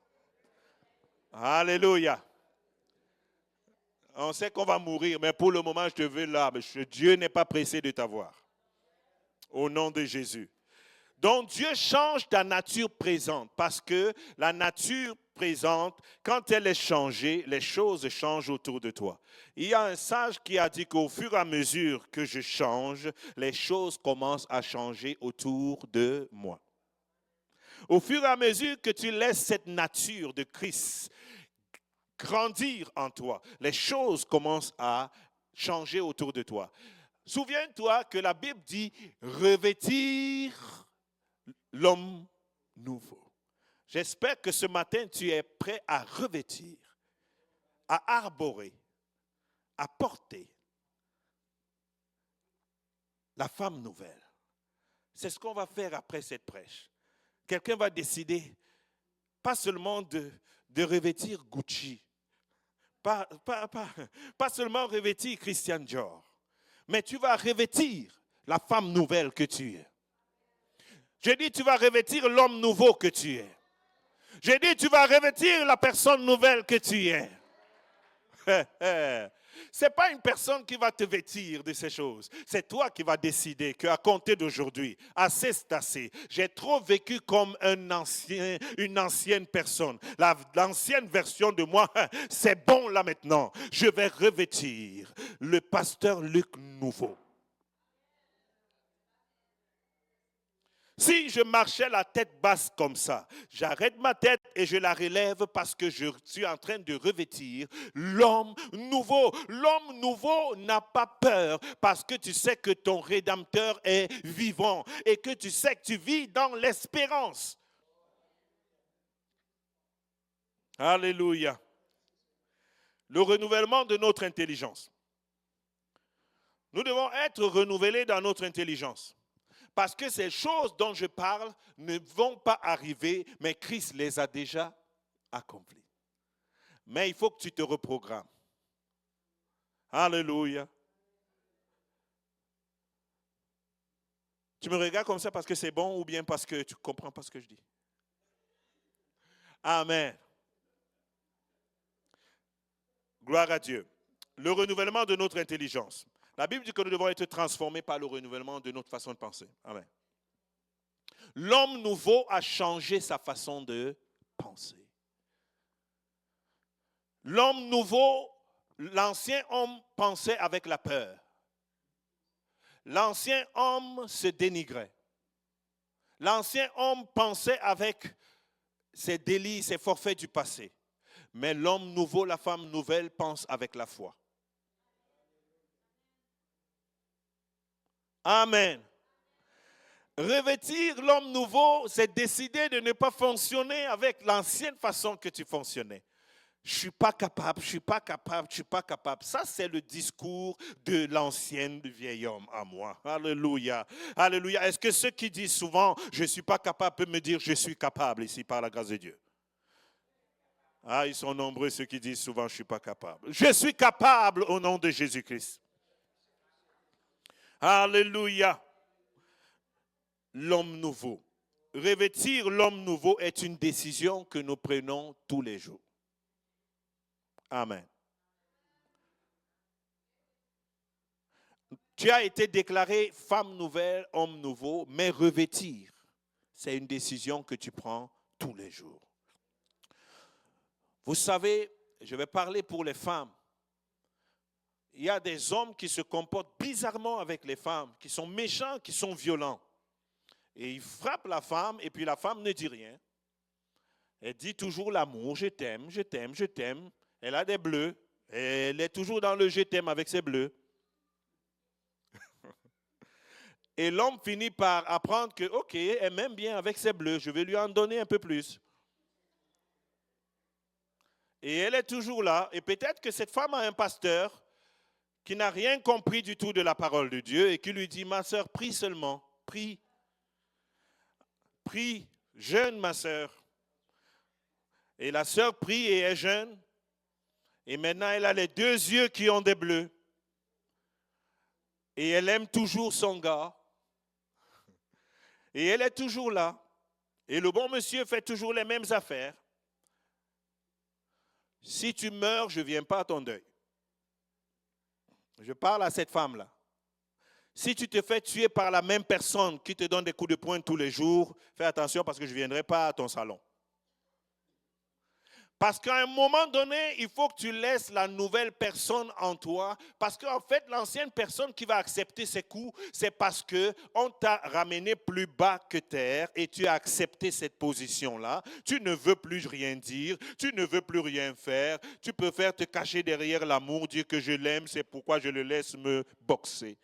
Alléluia. On sait qu'on va mourir, mais pour le moment, je te veux là. Dieu n'est pas pressé de t'avoir. Au nom de Jésus. Donc Dieu change ta nature présente parce que la nature présente, quand elle est changée, les choses changent autour de toi. Il y a un sage qui a dit qu'au fur et à mesure que je change, les choses commencent à changer autour de moi. Au fur et à mesure que tu laisses cette nature de Christ grandir en toi, les choses commencent à changer autour de toi. Souviens-toi que la Bible dit revêtir l'homme nouveau. J'espère que ce matin, tu es prêt à revêtir, à arborer, à porter la femme nouvelle. C'est ce qu'on va faire après cette prêche. Quelqu'un va décider, pas seulement de revêtir Gucci, pas seulement revêtir Christian Dior, mais tu vas revêtir la femme nouvelle que tu es. Je dis, tu vas revêtir l'homme nouveau que tu es. Je dis, tu vas revêtir la personne nouvelle que tu es. Ce n'est pas une personne qui va te vêtir de ces choses. C'est toi qui vas décider qu'à compter d'aujourd'hui, assez c'est assez. J'ai trop vécu comme une ancienne personne. L'ancienne version de moi, c'est bon là maintenant. Je vais revêtir le pasteur Luc nouveau. Si je marchais la tête basse comme ça, j'arrête ma tête et je la relève parce que je suis en train de revêtir l'homme nouveau. L'homme nouveau n'a pas peur parce que tu sais que ton Rédempteur est vivant et que tu sais que tu vis dans l'espérance. Alléluia. Le renouvellement de notre intelligence. Nous devons être renouvelés dans notre intelligence. Parce que ces choses dont je parle ne vont pas arriver, mais Christ les a déjà accomplies. Mais il faut que tu te reprogrammes. Alléluia. Tu me regardes comme ça parce que c'est bon ou bien parce que tu ne comprends pas ce que je dis? Amen. Gloire à Dieu. Le renouvellement de notre intelligence. La Bible dit que nous devons être transformés par le renouvellement de notre façon de penser. Amen. L'homme nouveau a changé sa façon de penser. L'homme nouveau, l'ancien homme pensait avec la peur. L'ancien homme se dénigrait. L'ancien homme pensait avec ses délits, ses forfaits du passé. Mais l'homme nouveau, la femme nouvelle pense avec la foi. Amen. Revêtir l'homme nouveau, c'est décider de ne pas fonctionner avec l'ancienne façon que tu fonctionnais. Je ne suis pas capable, je ne suis pas capable, je ne suis pas capable. Ça, c'est le discours de l'ancien vieil homme à moi. Alléluia. Alléluia. Est-ce que ceux qui disent souvent, je ne suis pas capable, peuvent me dire, je suis capable ici par la grâce de Dieu? Ah, ils sont nombreux ceux qui disent souvent, je ne suis pas capable. Je suis capable au nom de Jésus-Christ. Alléluia. L'homme nouveau. Revêtir l'homme nouveau est une décision que nous prenons tous les jours. Amen. Tu as été déclaré femme nouvelle, homme nouveau, mais revêtir, c'est une décision que tu prends tous les jours. Vous savez, je vais parler pour les femmes. Il y a des hommes qui se comportent bizarrement avec les femmes, qui sont méchants, qui sont violents. Et ils frappent la femme et puis la femme ne dit rien. Elle dit toujours l'amour, je t'aime, je t'aime, je t'aime. Elle a des bleus. Et elle est toujours dans le je t'aime avec ses bleus. Et l'homme finit par apprendre que, ok, elle m'aime bien avec ses bleus, je vais lui en donner un peu plus. Et elle est toujours là. Et peut-être que cette femme a un pasteur qui n'a rien compris du tout de la parole de Dieu et qui lui dit, ma sœur, prie seulement, prie. Prie, jeûne ma sœur. Et la sœur prie et est jeune. Et maintenant, elle a les deux yeux qui ont des bleus. Et elle aime toujours son gars. Et elle est toujours là. Et le bon monsieur fait toujours les mêmes affaires. Si tu meurs, je ne viens pas à ton deuil. Je parle à cette femme-là. Si tu te fais tuer par la même personne qui te donne des coups de poing tous les jours, fais attention parce que je ne viendrai pas à ton salon. Parce qu'à un moment donné, il faut que tu laisses la nouvelle personne en toi. Parce qu'en fait, l'ancienne personne qui va accepter ces coups, c'est parce qu'on t'a ramené plus bas que terre et tu as accepté cette position-là. Tu ne veux plus rien dire, tu ne veux plus rien faire. Tu préfères te cacher derrière l'amour, dire que je l'aime, c'est pourquoi je le laisse me boxer.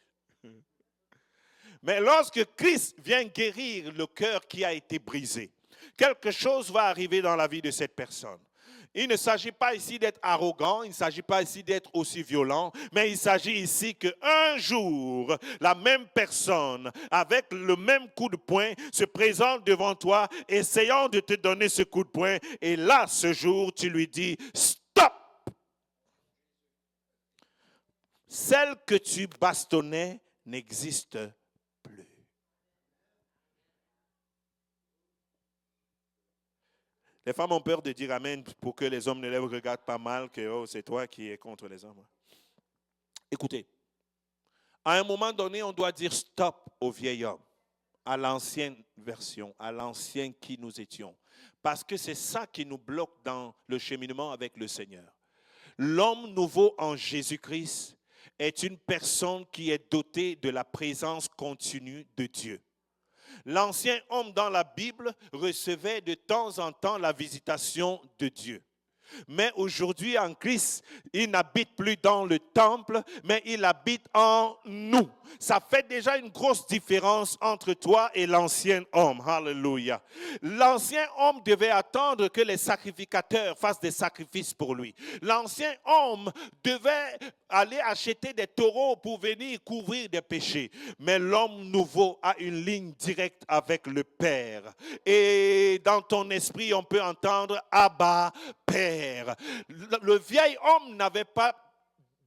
Mais lorsque Christ vient guérir le cœur qui a été brisé, quelque chose va arriver dans la vie de cette personne. Il ne s'agit pas ici d'être arrogant, il ne s'agit pas ici d'être aussi violent, mais il s'agit ici qu'un jour, la même personne, avec le même coup de poing, se présente devant toi, essayant de te donner ce coup de poing, et là, ce jour, tu lui dis « Stop !» Celle que tu bastonnais n'existe plus. Les femmes ont peur de dire Amen pour que les hommes ne les regardent pas mal, que oh, c'est toi qui es contre les hommes. Écoutez, à un moment donné, on doit dire stop au vieil homme, à l'ancienne version, à l'ancien qui nous étions. Parce que c'est ça qui nous bloque dans le cheminement avec le Seigneur. L'homme nouveau en Jésus-Christ est une personne qui est dotée de la présence continue de Dieu. L'ancien homme dans la Bible recevait de temps en temps la visitation de Dieu. Mais aujourd'hui en Christ, il n'habite plus dans le temple, mais il habite en nous. Ça fait déjà une grosse différence entre toi et l'ancien homme. Alléluia. L'ancien homme devait attendre que les sacrificateurs fassent des sacrifices pour lui. L'ancien homme devait aller acheter des taureaux pour venir couvrir des péchés. Mais l'homme nouveau a une ligne directe avec le Père. Et dans ton esprit, on peut entendre Abba, Père. Le vieil homme n'avait pas,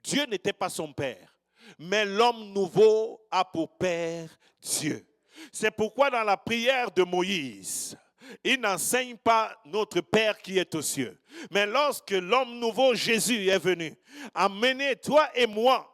Dieu n'était pas son père, mais l'homme nouveau a pour père Dieu. C'est pourquoi dans la prière de Moïse, il n'enseigne pas notre Père qui est aux cieux. Mais lorsque l'homme nouveau Jésus est venu, amener toi et moi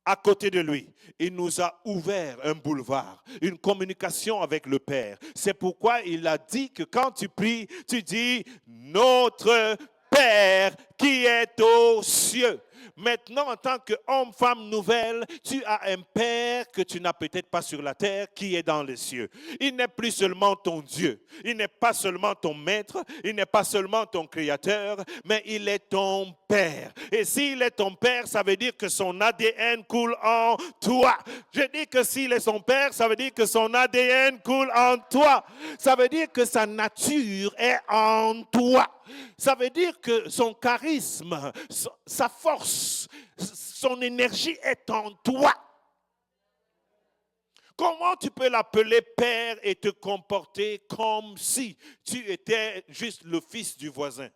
à côté de lui, il nous a ouvert un boulevard, une communication avec le Père. C'est pourquoi il a dit que quand tu pries, tu dis notre Père qui est aux cieux. Maintenant, en tant qu'homme, femme nouvelle, tu as un Père que tu n'as peut-être pas sur la terre, qui est dans les cieux. Il n'est plus seulement ton Dieu, il n'est pas seulement ton maître, il n'est pas seulement ton créateur, mais il est ton Père. Et s'il est ton Père, ça veut dire que son ADN coule en toi. Je dis que s'il est son Père, ça veut dire que son ADN coule en toi. Ça veut dire que sa nature est en toi. Ça veut dire que son charisme, sa force, son énergie est en toi. Comment tu peux l'appeler Père et te comporter comme si tu étais juste le fils du voisin?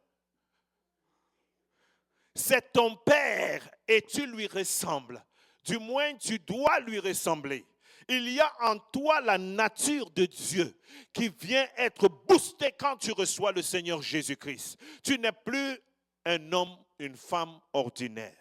C'est ton Père et tu lui ressembles. Du moins, tu dois lui ressembler. Il y a en toi la nature de Dieu qui vient être boostée quand tu reçois le Seigneur Jésus-Christ. Tu n'es plus un homme, une femme ordinaire.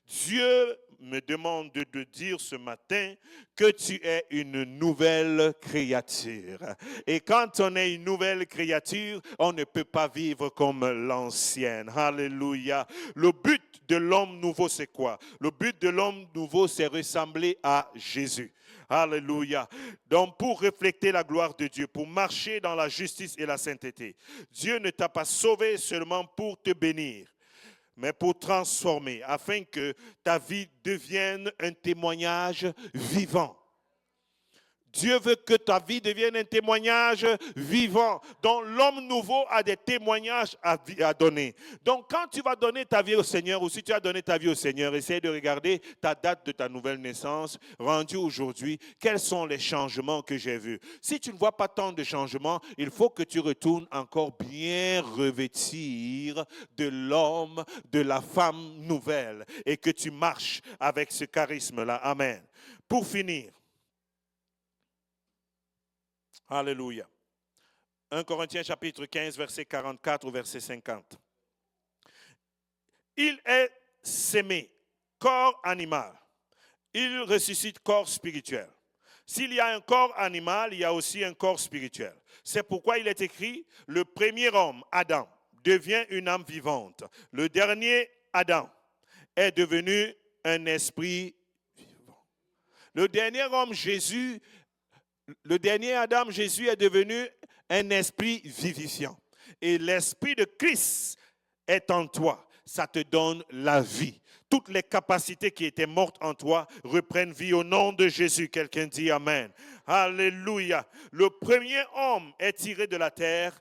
Dieu me demande de dire ce matin que tu es une nouvelle créature. Et quand on est une nouvelle créature, on ne peut pas vivre comme l'ancienne. Alléluia. Le but de l'homme nouveau, c'est quoi? Le but de l'homme nouveau, c'est ressembler à Jésus. Alléluia. Donc pour refléter la gloire de Dieu, pour marcher dans la justice et la sainteté, Dieu ne t'a pas sauvé seulement pour te bénir, mais pour transformer, afin que ta vie devienne un témoignage vivant. Dieu veut que ta vie devienne un témoignage vivant. Donc l'homme nouveau a des témoignages à donner. Donc quand tu vas donner ta vie au Seigneur, ou si tu as donné ta vie au Seigneur, essaye de regarder ta date de ta nouvelle naissance, rendue aujourd'hui. Quels sont les changements que j'ai vus? Si tu ne vois pas tant de changements, il faut que tu retournes encore bien revêtir de l'homme, de la femme nouvelle, et que tu marches avec ce charisme-là. Amen. Pour finir, alléluia. 1 Corinthiens chapitre 15, verset 44 au verset 50. Il est sémé, corps animal, il ressuscite corps spirituel. S'il y a un corps animal, il y a aussi un corps spirituel. C'est pourquoi il est écrit, le premier homme, Adam, devient une âme vivante. Le dernier Adam est devenu un esprit vivant. Le dernier homme, Jésus, le dernier Adam, Jésus, est devenu un esprit vivifiant. Et l'esprit de Christ est en toi. Ça te donne la vie. Toutes les capacités qui étaient mortes en toi reprennent vie au nom de Jésus. Quelqu'un dit Amen. Alléluia. Le premier homme est tiré de la terre,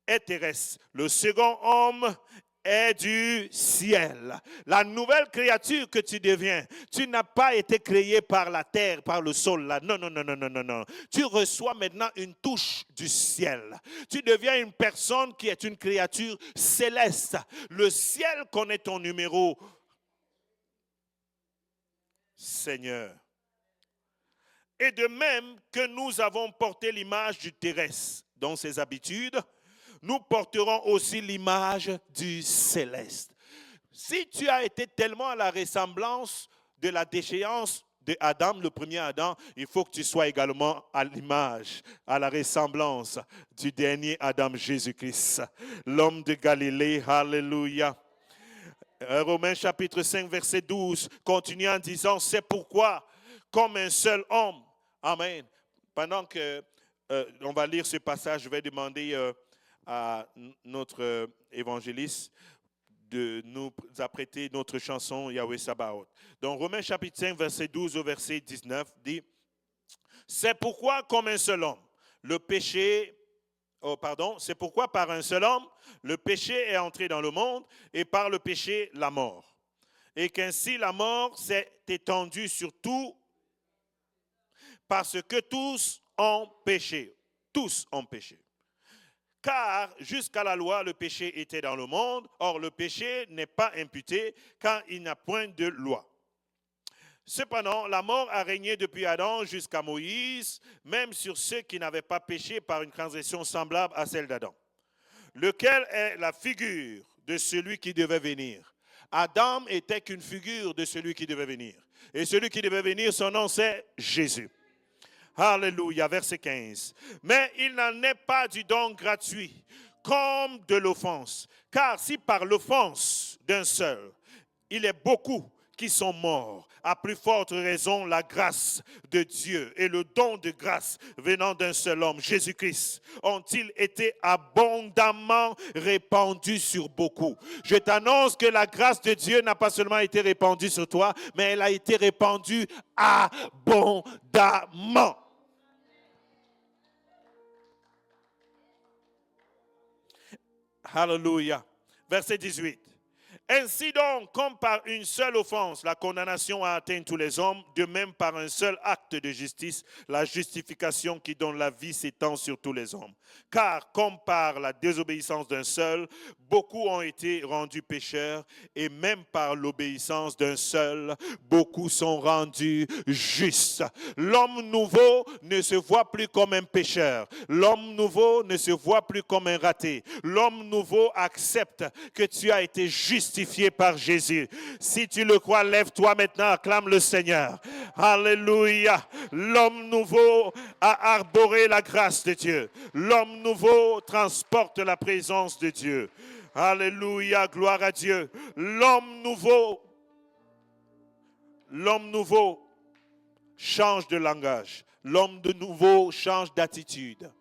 est terrestre. Le second homme est du ciel. La nouvelle créature que tu deviens, tu n'as pas été créé par la terre, par le sol. Là. Non, non, non, non, non, non, non. Tu reçois maintenant une touche du ciel. Tu deviens une personne qui est une créature céleste. Le ciel connaît ton numéro. Seigneur. Et de même que nous avons porté l'image du terrestre dans ses habitudes, nous porterons aussi l'image du céleste. Si tu as été tellement à la ressemblance de la déchéance de Adam, le premier Adam, il faut que tu sois également à l'image, à la ressemblance du dernier Adam, Jésus-Christ, l'homme de Galilée. Alléluia. Romains chapitre 5, verset 12, continue en disant, c'est pourquoi, comme un seul homme, Amen. Pendant que on va lire ce passage, je vais demander à notre évangéliste de nous apprêter notre chanson Yahweh Sabaoth. Donc Romains chapitre 5, verset 12 au verset 19 dit, c'est pourquoi, comme un seul homme, c'est pourquoi par un seul homme, le péché est entré dans le monde et par le péché, la mort. Et qu'ainsi la mort s'est étendue sur tout parce que tous ont péché. Tous ont péché. Car jusqu'à la loi, le péché était dans le monde. Or, le péché n'est pas imputé car il n'y a point de loi. Cependant, la mort a régné depuis Adam jusqu'à Moïse, même sur ceux qui n'avaient pas péché par une transgression semblable à celle d'Adam, lequel est la figure de celui qui devait venir. Adam était qu'une figure de celui qui devait venir. Et celui qui devait venir, son nom c'est Jésus. Alléluia, verset 15. Mais il n'en est pas du don gratuit, comme de l'offense. Car si par l'offense d'un seul, il est beaucoup qui sont morts, à plus forte raison la grâce de Dieu et le don de grâce venant d'un seul homme, Jésus-Christ, ont-ils été abondamment répandus sur beaucoup. Je t'annonce que la grâce de Dieu n'a pas seulement été répandue sur toi, mais elle a été répandue abondamment. Alléluia. Verset 18. Ainsi donc, comme par une seule offense, la condamnation a atteint tous les hommes, de même par un seul acte de justice, la justification qui donne la vie s'étend sur tous les hommes. Car comme par la désobéissance d'un seul, beaucoup ont été rendus pécheurs, et même par l'obéissance d'un seul, beaucoup sont rendus justes. L'homme nouveau ne se voit plus comme un pécheur. L'homme nouveau ne se voit plus comme un raté. L'homme nouveau accepte que tu as été justifié par Jésus. Si tu le crois, lève-toi maintenant, acclame le Seigneur. Alléluia. L'homme nouveau a arboré la grâce de Dieu. L'homme nouveau transporte la présence de Dieu. Alléluia, gloire à Dieu. L'homme nouveau change de langage. L'homme de nouveau change d'attitude.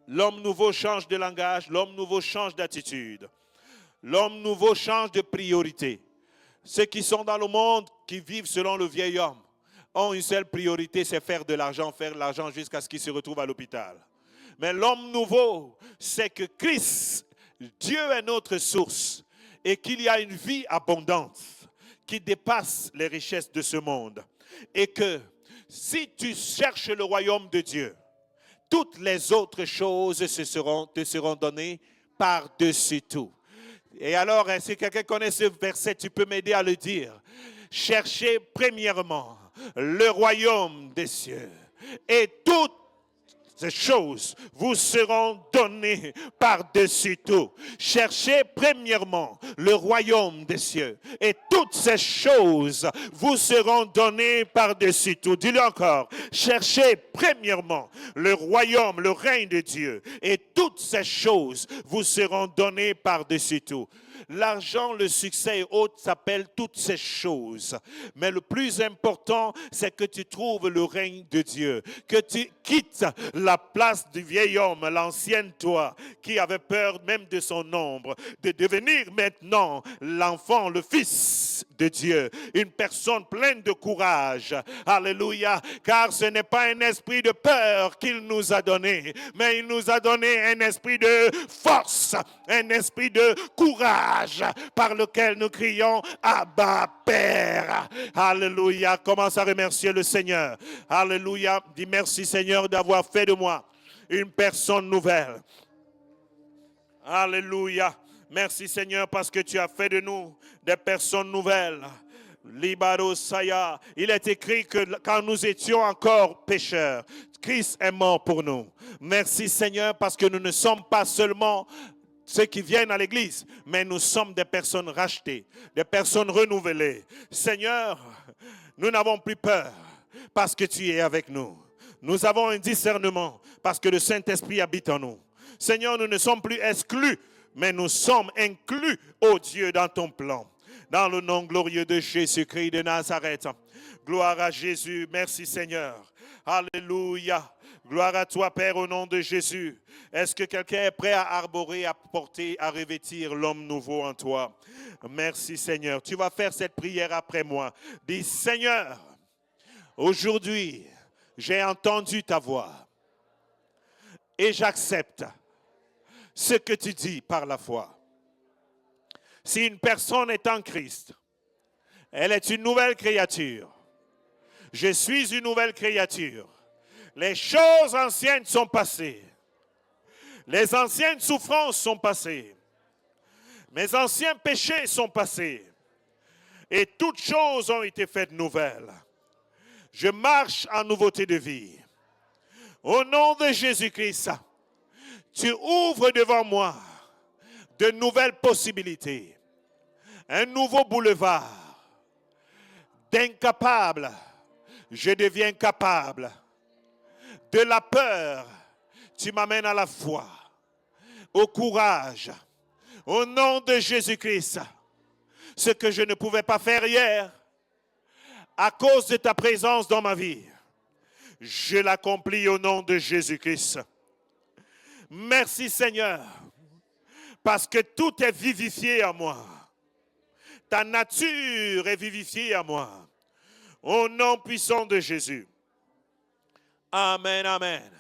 L'homme nouveau change de langage. L'homme nouveau change d'attitude. L'homme nouveau change de priorité. Ceux qui sont dans le monde, qui vivent selon le vieil homme, ont une seule priorité, c'est faire de l'argent jusqu'à ce qu'ils se retrouvent à l'hôpital. Mais l'homme nouveau, c'est que Christ, Dieu est notre source et qu'il y a une vie abondante qui dépasse les richesses de ce monde. Et que si tu cherches le royaume de Dieu, toutes les autres choses te seront données par-dessus tout. Et alors, si quelqu'un connaît ce verset, tu peux m'aider à le dire. Cherchez premièrement le royaume des cieux et toutes ces choses vous seront données par-dessus tout. Cherchez premièrement le royaume des cieux et toutes ces choses vous seront données par-dessus tout. Dis-le encore. Cherchez premièrement le royaume, le règne de Dieu et toutes ces choses vous seront données par-dessus tout. L'argent, le succès et autres s'appellent toutes ces choses. Mais le plus important, c'est que tu trouves le règne de Dieu. Que tu quittes la place du vieil homme, l'ancienne toi, qui avait peur même de son ombre, de devenir maintenant l'enfant, le fils de Dieu. Une personne pleine de courage. Alléluia. Car ce n'est pas un esprit de peur qu'il nous a donné, mais il nous a donné un esprit de force, un esprit de courage, par lequel nous crions Abba Père. Alléluia. Commence à remercier le Seigneur. Alléluia. Dis merci Seigneur d'avoir fait de moi une personne nouvelle. Alléluia. Merci Seigneur parce que tu as fait de nous des personnes nouvelles. Libaro Saya. Il est écrit que quand nous étions encore pécheurs, Christ est mort pour nous. Merci Seigneur parce que nous ne sommes pas seulement ceux qui viennent à l'église, mais nous sommes des personnes rachetées, des personnes renouvelées. Seigneur, nous n'avons plus peur parce que tu es avec nous. Nous avons un discernement parce que le Saint-Esprit habite en nous. Seigneur, nous ne sommes plus exclus, mais nous sommes inclus, ô Dieu, dans ton plan. Dans le nom glorieux de Jésus-Christ de Nazareth. Gloire à Jésus. Merci Seigneur. Alléluia. Gloire à toi, Père, au nom de Jésus. Est-ce que quelqu'un est prêt à arborer, à porter, à revêtir l'homme nouveau en toi? Merci, Seigneur. Tu vas faire cette prière après moi. Dis, Seigneur, aujourd'hui, j'ai entendu ta voix et j'accepte ce que tu dis par la foi. Si une personne est en Christ, elle est une nouvelle créature. Je suis une nouvelle créature. Les choses anciennes sont passées. Les anciennes souffrances sont passées. Mes anciens péchés sont passés. Et toutes choses ont été faites nouvelles. Je marche en nouveauté de vie. Au nom de Jésus-Christ, tu ouvres devant moi de nouvelles possibilités. Un nouveau boulevard. D'incapable, je deviens capable. De la peur, tu m'amènes à la foi, au courage. Au nom de Jésus-Christ, ce que je ne pouvais pas faire hier, à cause de ta présence dans ma vie, je l'accomplis au nom de Jésus-Christ. Merci Seigneur, parce que tout est vivifié à moi. Ta nature est vivifiée à moi. Au nom puissant de Jésus. Amen, amen.